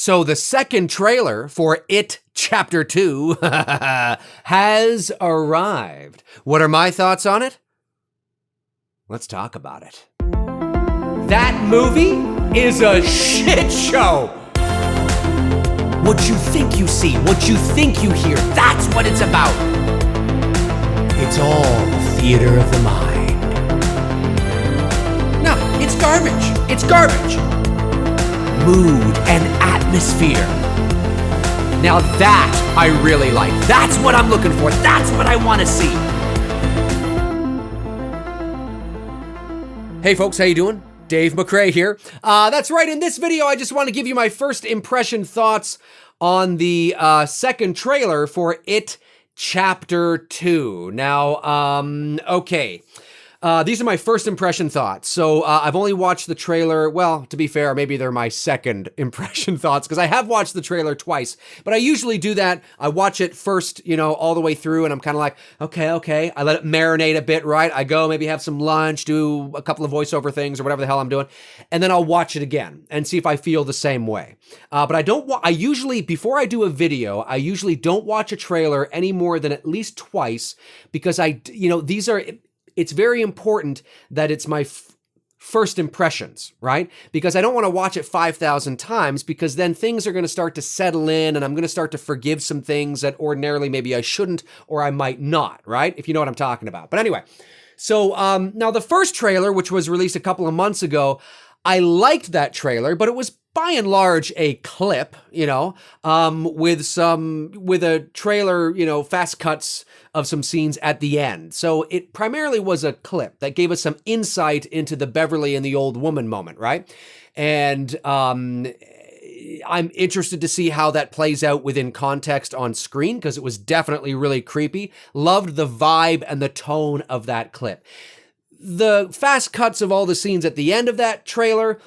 So the second trailer for It Chapter 2 has arrived. What are my thoughts on it? Let's talk about it. That movie is a shit show. What you think you see, what you think you hear, that's what it's about. It's all theater of the mind. No, it's garbage. It's garbage. Mood and atmosphere. Now that I really like. That's what I'm looking for. That's what I want to see. Hey folks, how you doing? Dave McRae here. That's right, in this video I just want to give you my first impression thoughts on the second trailer for It Chapter 2. Now, okay. These are my first impression thoughts. So I've only watched the trailer. Well, to be fair, maybe they're my second impression thoughts because I have watched the trailer twice. But I usually do that. I watch it first, all the way through, and I'm kind of like, okay. I let it marinate a bit, right? I go maybe have some lunch, do a couple of voiceover things or whatever the hell I'm doing, and then I'll watch it again and see if I feel the same way. But I usually, before I do a video, I usually don't watch a trailer any more than at least twice because it's very important that it's my first impressions, right? Because I don't want to watch it 5,000 times because then things are going to start to settle in and I'm going to start to forgive some things that ordinarily maybe I shouldn't or I might not, right? If you know what I'm talking about. But anyway, so now the first trailer, which was released a couple of months ago, I liked that trailer, but it was by and large a clip, with a trailer, fast cuts of some scenes at the end. So it primarily was a clip that gave us some insight into the Beverly and the old woman moment, right? And I'm interested to see how that plays out within context on screen because it was definitely really creepy. Loved the vibe and the tone of that clip. The fast cuts of all the scenes at the end of that trailer,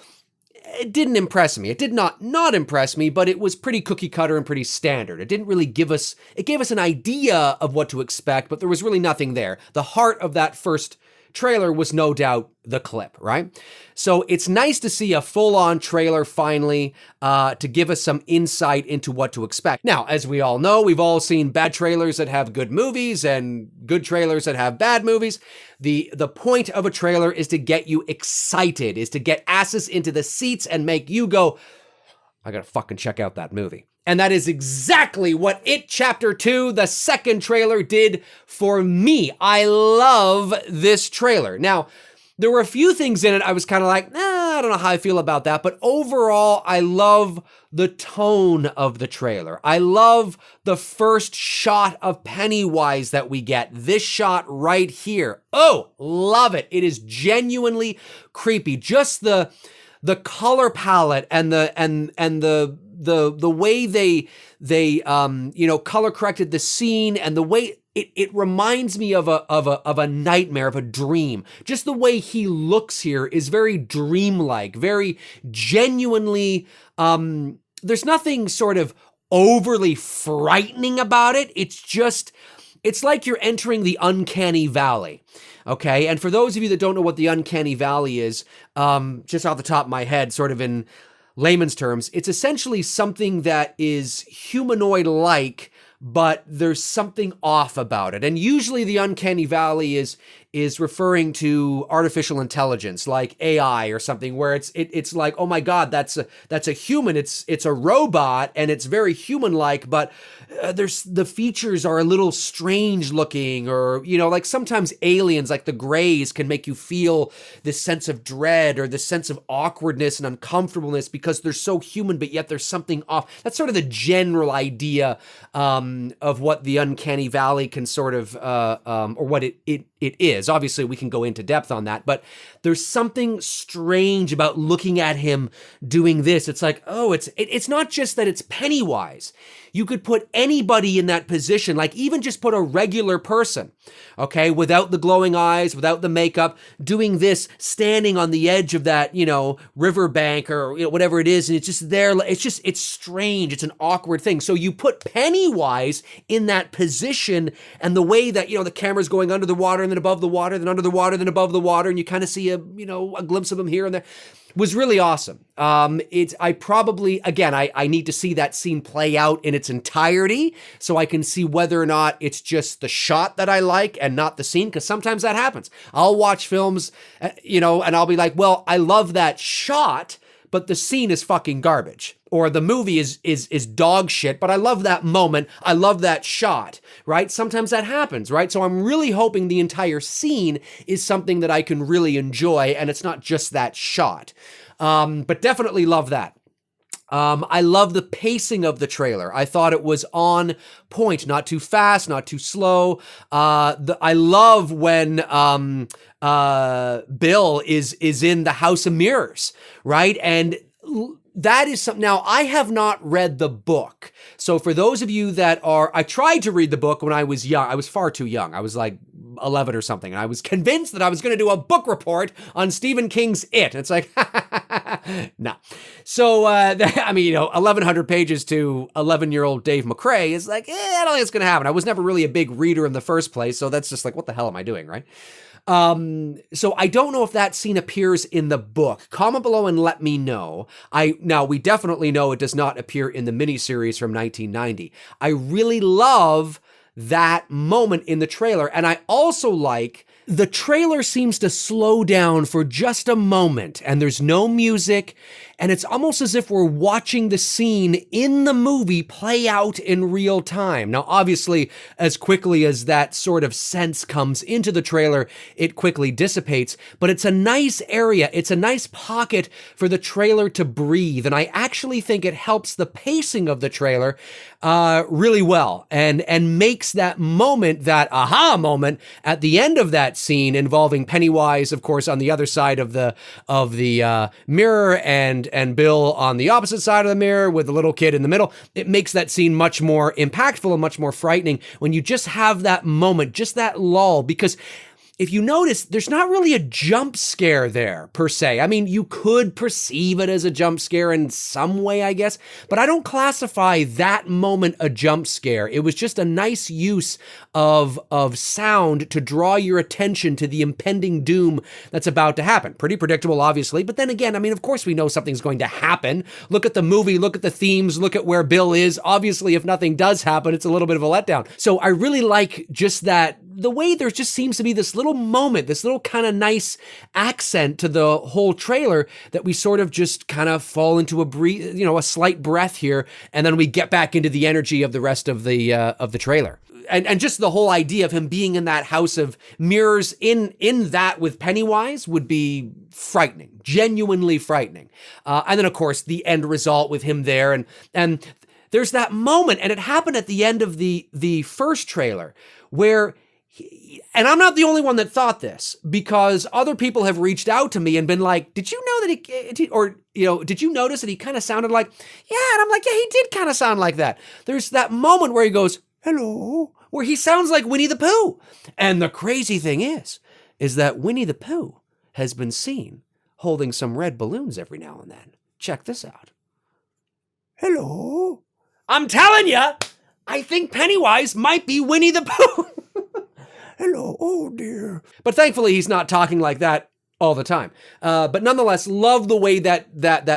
it didn't impress me. It did not impress me, but it was pretty cookie cutter and pretty standard. It didn't really give us an idea of what to expect, but there was really nothing there. The heart of that first trailer was no doubt the clip, right? So it's nice to see a full-on trailer finally to give us some insight into what to expect. Now, as we all know, we've all seen bad trailers that have good movies and good trailers that have bad movies. The point of a trailer is to get you excited, is to get asses into the seats and make you go, I gotta fucking check out that movie. And that is exactly what It Chapter 2, the second trailer, did for me. I love this trailer. Now, there were a few things in it I was kind of like, I don't know how I feel about that. But overall, I love the tone of the trailer. I love the first shot of Pennywise that we get. This shot right here. Oh, love it. It is genuinely creepy. Just the color palette and the way they color corrected the scene and the way it reminds me of a nightmare, of a dream. Just the way he looks here is very dreamlike, very genuinely, there's nothing sort of overly frightening about it. It's like you're entering the uncanny valley. Okay, and for those of you that don't know what the uncanny valley is, just off the top of my head, sort of in layman's terms, it's essentially something that is humanoid-like, but there's something off about it. And usually the uncanny valley is referring to artificial intelligence, like AI or something, where it's like, oh my God, that's a human. It's a robot and it's very human-like, but the features are a little strange looking, or like sometimes aliens, like the Greys, can make you feel this sense of dread or this sense of awkwardness and uncomfortableness because they're so human, but yet there's something off. That's sort of the general idea of what the uncanny valley can sort of, or what it is. Obviously, we can go into depth on that, but there's something strange about looking at him doing this. It's like, oh, it's not just that it's Pennywise. You could put anybody in that position, like even just put a regular person, okay, without the glowing eyes, without the makeup, doing this, standing on the edge of that, riverbank or whatever it is, and it's just there. It's strange. It's an awkward thing. So you put Pennywise in that position, and the way that the camera's going under the water and then above the water, then under the water, then above the water, and you kind of see a glimpse of him here and there. Was really awesome. I probably, again, I need to see that scene play out in its entirety so I can see whether or not it's just the shot that I like and not the scene, because sometimes that happens. I'll watch films, and I'll be like, well, I love that shot, but the scene is fucking garbage. Or the movie is dog shit, but I love that moment. I love that shot, right? Sometimes that happens, right? So I'm really hoping the entire scene is something that I can really enjoy and it's not just that shot. But definitely love that. I love the pacing of the trailer. I thought it was on point, not too fast, not too slow. I love when Bill is in the House of Mirrors, right? And that is something. Now, I have not read the book. So for those of you I tried to read the book when I was young. I was far too young. I was like 11 or something. And I was convinced that I was going to do a book report on Stephen King's It. And it's like, no. So, 1,100 pages to 11-year-old Dave McRae is like, I don't think it's going to happen. I was never really a big reader in the first place. So that's just like, what the hell am I doing, right? So I don't know if that scene appears in the book. Comment below and let me know. Now we definitely know it does not appear in the miniseries from 1990. I really love that moment in the trailer. And I also like the trailer seems to slow down for just a moment and there's no music. And it's almost as if we're watching the scene in the movie play out in real time. Now, obviously, as quickly as that sort of sense comes into the trailer, it quickly dissipates. But it's a nice area. It's a nice pocket for the trailer to breathe. And I actually think it helps the pacing of the trailer really well and makes that moment, that aha moment at the end of that scene involving Pennywise, of course, on the other side of the mirror and Bill on the opposite side of the mirror with the little kid in the middle. It makes that scene much more impactful and much more frightening when you just have that moment, just that lull, because if you notice, there's not really a jump scare there, per se. I mean, you could perceive it as a jump scare in some way, I guess, but I don't classify that moment a jump scare. It was just a nice use of sound to draw your attention to the impending doom that's about to happen. Pretty predictable, obviously, but then again, I mean, of course we know something's going to happen. Look at the movie, look at the themes, look at where Bill is. Obviously, if nothing does happen, it's a little bit of a letdown. So I really like just that, the way there just seems to be this little moment, this little kind of nice accent to the whole trailer that we sort of just kind of fall into a slight breath here, and then we get back into the energy of the rest of the trailer. And just the whole idea of him being in that house of mirrors in that with Pennywise would be frightening, genuinely frightening. And then of course the end result with him there, and there's that moment, and it happened at the end of the first trailer where. And I'm not the only one that thought this, because other people have reached out to me and been like, did you know that did you notice that he kind of sounded like, yeah, and I'm like, yeah, he did kind of sound like that. There's that moment where he goes, hello, where he sounds like Winnie the Pooh. And the crazy thing is that Winnie the Pooh has been seen holding some red balloons every now and then. Check this out. Hello. I'm telling you, I think Pennywise might be Winnie the Pooh. Hello, oh dear. But thankfully, he's not talking like that all the time. But nonetheless, love the way that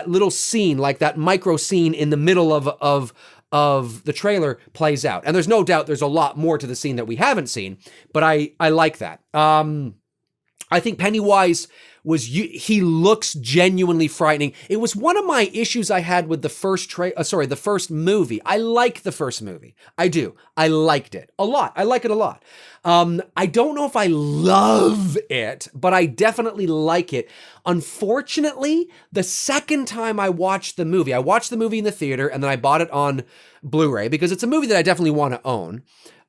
little scene, like that micro scene in the middle of the trailer plays out. And there's no doubt there's a lot more to the scene that we haven't seen, but I like that. I think Pennywise he looks genuinely frightening. It was one of my issues I had with the first movie. I like the first movie. I do. I liked it a lot. I like it a lot. I don't know if I love it, but I definitely like it. Unfortunately, the second time I watched the movie in the theater, and then I bought it on Blu-ray because it's a movie that I definitely want to own.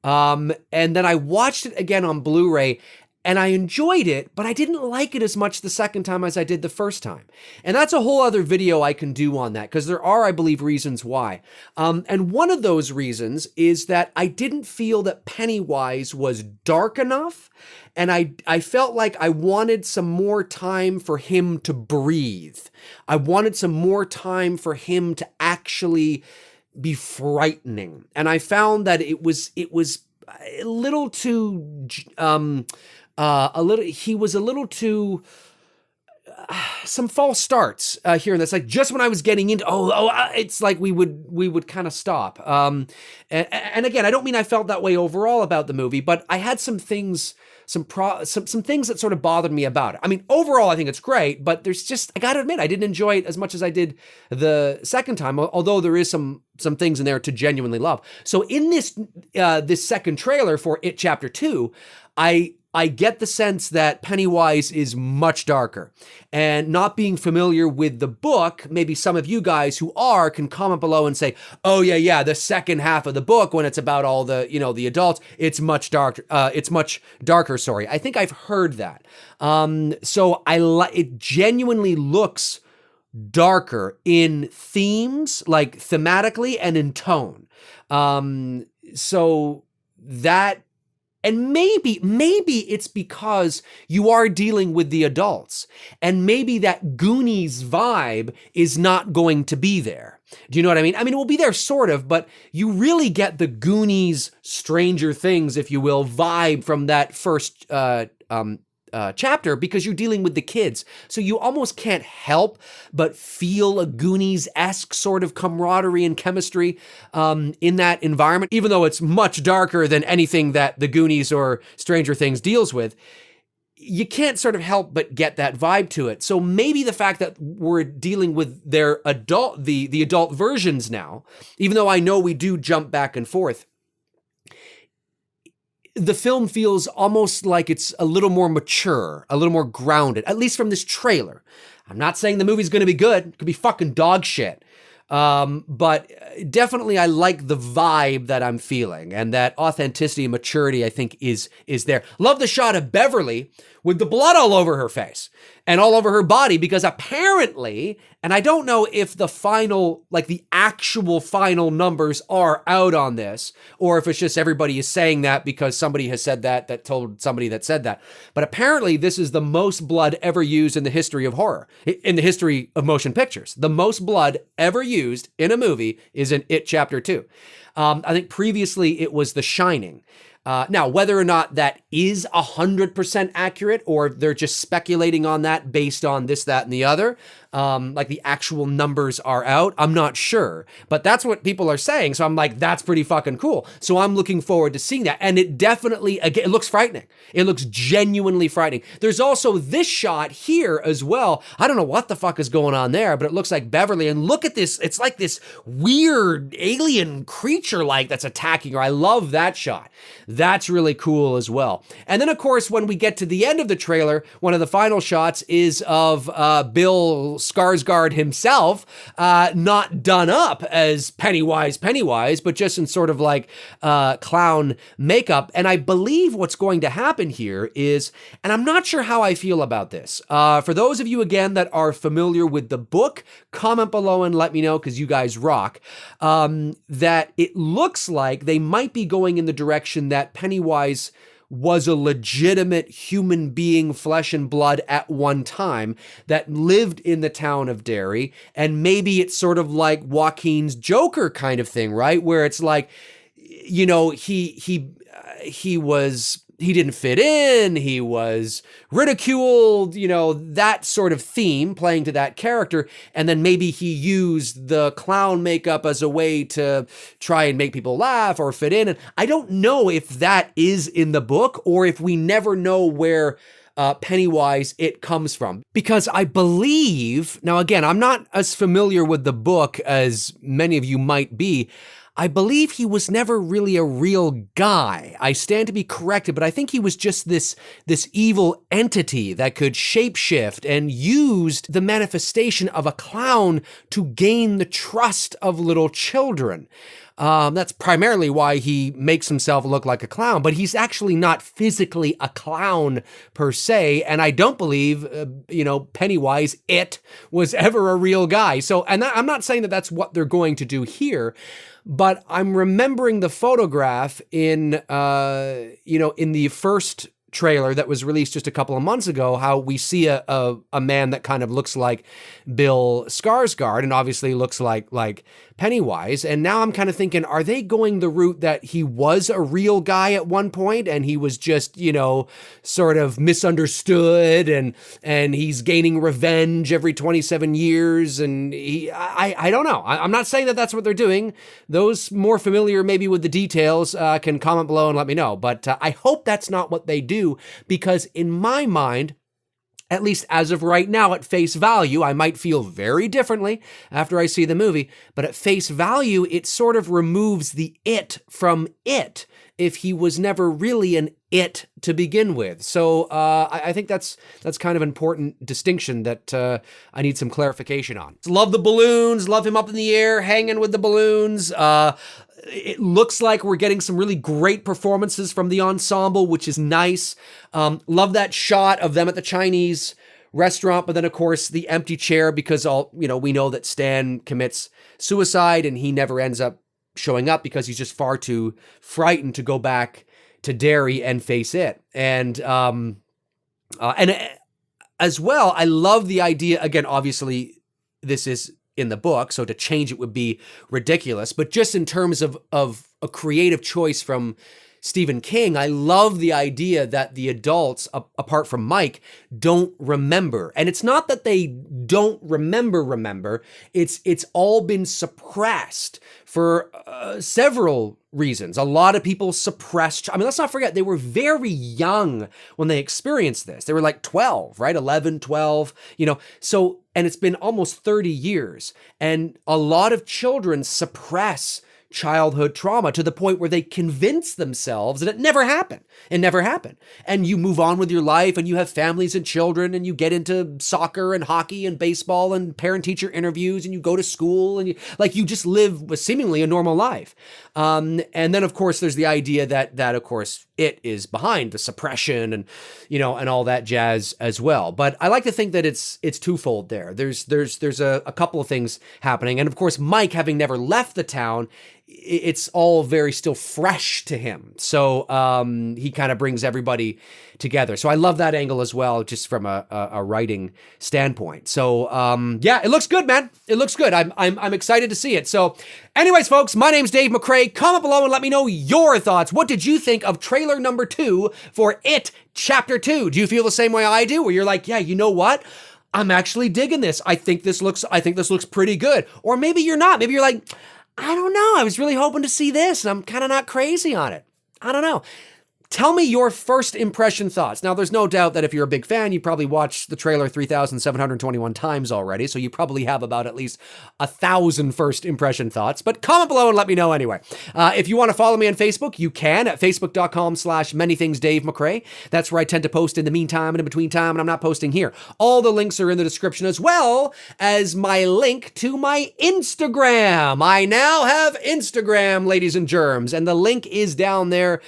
And then I watched it again on Blu-ray, and I enjoyed it, but I didn't like it as much the second time as I did the first time. And that's a whole other video I can do on that, because there are, I believe, reasons why. And one of those reasons is that I didn't feel that Pennywise was dark enough, and I felt like I wanted some more time for him to breathe. I wanted some more time for him to actually be frightening. And I found that it was a little too he was a little too, some false starts here and there. It's like just when I was getting into, it's like we would kind of stop. And again, I don't mean I felt that way overall about the movie, but I had some things, some things that sort of bothered me about it. I mean, overall, I think it's great, but there's just, I got to admit, I didn't enjoy it as much as I did the second time, although there is some things in there to genuinely love. So in this second trailer for It Chapter 2, I get the sense that Pennywise is much darker. And not being familiar with the book, maybe some of you guys who are can comment below and say, oh yeah, the second half of the book, when it's about all the, the adults, it's much darker. Sorry. I think I've heard that. So it genuinely looks darker in themes, like thematically and in tone. So that, and maybe it's because you are dealing with the adults, and maybe that Goonies vibe is not going to be there. Do you know what I mean? I mean, it will be there sort of, but you really get the Goonies, Stranger Things, if you will, vibe from that first chapter, because you're dealing with the kids. So you almost can't help but feel a Goonies-esque sort of camaraderie and chemistry in that environment, even though it's much darker than anything that the Goonies or Stranger Things deals with. You can't sort of help but get that vibe to it. So maybe the fact that we're dealing with their the adult versions now, even though I know we do jump back and forth, the film feels almost like it's a little more mature, a little more grounded, at least from this trailer. I'm not saying the movie's going to be good. It could be fucking dog shit. But definitely I like the vibe that I'm feeling, and that authenticity and maturity I think is there. Love the shot of Beverly with the blood all over her face and all over her body, because apparently, and I don't know if the final, like the actual final numbers are out on this, or if it's just everybody is saying that because somebody has said that told somebody that said that. But apparently this is the most blood ever used in the history of horror, in the history of motion pictures. The most blood ever used in a movie is in It Chapter 2. I think previously it was The Shining. Now, whether or not that is 100% accurate, or they're just speculating on that based on this, that, and the other, like the actual numbers are out, I'm not sure. But that's what people are saying. So I'm like, that's pretty fucking cool. So I'm looking forward to seeing that. And it definitely, again, it looks frightening. It looks genuinely frightening. There's also this shot here as well. I don't know what the fuck is going on there, but it looks like Beverly. And look at this. It's like this weird alien creature like that's attacking her. I love that shot. That's really cool as well. And then, of course, when we get to the end of the trailer, one of the final shots is of Bill Skarsgård himself, not done up as Pennywise, but just in sort of like clown makeup. And I believe what's going to happen here is, and I'm not sure how I feel about this. For those of you, again, that are familiar with the book, comment below and let me know, because you guys rock, that it looks like they might be going in the direction that Pennywise was a legitimate human being, flesh and blood at one time, that lived in the town of Derry. And maybe it's sort of like Joaquin's Joker kind of thing, right? Where it's like, he didn't fit in, he was ridiculed, that sort of theme, playing to that character. And then maybe he used the clown makeup as a way to try and make people laugh or fit in. And I don't know if that is in the book, or if we never know where Pennywise it comes from. Because I believe, now again, I'm not as familiar with the book as many of you might be, I believe he was never really a real guy. I stand to be corrected, but I think he was just this evil entity that could shapeshift and used the manifestation of a clown to gain the trust of little children. That's primarily why he makes himself look like a clown, but he's actually not physically a clown per se. And I don't believe, Pennywise, it was ever a real guy. So, and I'm not saying that that's what they're going to do here, but I'm remembering the photograph in the first trailer that was released just a couple of months ago, how we see a man that kind of looks like Bill Skarsgård, and obviously looks like Pennywise. And now I'm kind of thinking, are they going the route that he was a real guy at one point and he was just, sort of misunderstood and he's gaining revenge every 27 years. And I don't know. I'm not saying that that's what they're doing. Those more familiar maybe with the details can comment below and let me know. But I hope that's not what they do, because in my mind, at least as of right now, at face value, I might feel very differently after I see the movie, but at face value, it sort of removes the it from it if he was never really an it to begin with. So I think that's kind of an important distinction that I need some clarification on. Love the balloons, love him up in the air, hanging with the balloons. It looks like we're getting some really great performances from the ensemble, which is nice. Love that shot of them at the Chinese restaurant, but then of course the empty chair, because we know that Stan commits suicide and he never ends up showing up because he's just far too frightened to go back to Derry and face it. And as well, I love the idea, again, obviously this is in the book, so to change it would be ridiculous. But just in terms of a creative choice from Stephen King, I love the idea that the adults, apart from Mike, don't remember. And it's not that they don't remember. It's all been suppressed for several reasons. A lot of people suppressed. I mean, let's not forget, they were very young when they experienced this. They were like 12, right? 11, 12, So, and it's been almost 30 years. And a lot of children suppress childhood trauma to the point where they convince themselves that it never happened. It never happened. And you move on with your life and you have families and children and you get into soccer and hockey and baseball and parent-teacher interviews and you go to school and you just live with seemingly a normal life. And then of course there's the idea that of course it is behind the suppression and, and all that jazz as well. But I like to think that it's twofold there. There's a couple of things happening. And of course, Mike, having never left the town, it's all very still fresh to him. So he kind of brings everybody together. So I love that angle as well, just from a writing standpoint. So yeah, it looks good, man. It looks good. I'm excited to see it. So anyways, folks, my name's Dave McRae. Comment below and let me know your thoughts. What did you think of trailer number 2 for It Chapter 2? Do you feel the same way I do, where you're like, yeah, you know what? I'm actually digging this. I think this looks pretty good. Or maybe you're not. Maybe you're like, I don't know. I was really hoping to see this and I'm kind of not crazy on it. I don't know. Tell me your first impression thoughts. Now, there's no doubt that if you're a big fan, you probably watched the trailer 3,721 times already, so you probably have about at least 1,000 first impression thoughts, but comment below and let me know anyway. If you want to follow me on Facebook, you can at facebook.com/manythingsdavemcrae. That's where I tend to post in the meantime and in between time, and I'm not posting here. All the links are in the description, as well as my link to my Instagram. I now have Instagram, ladies and germs, and the link is down there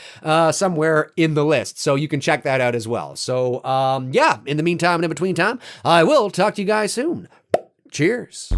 somewhere in the list. So you can check that out as well. So yeah, in the meantime and in between time, I will talk to you guys soon. Cheers.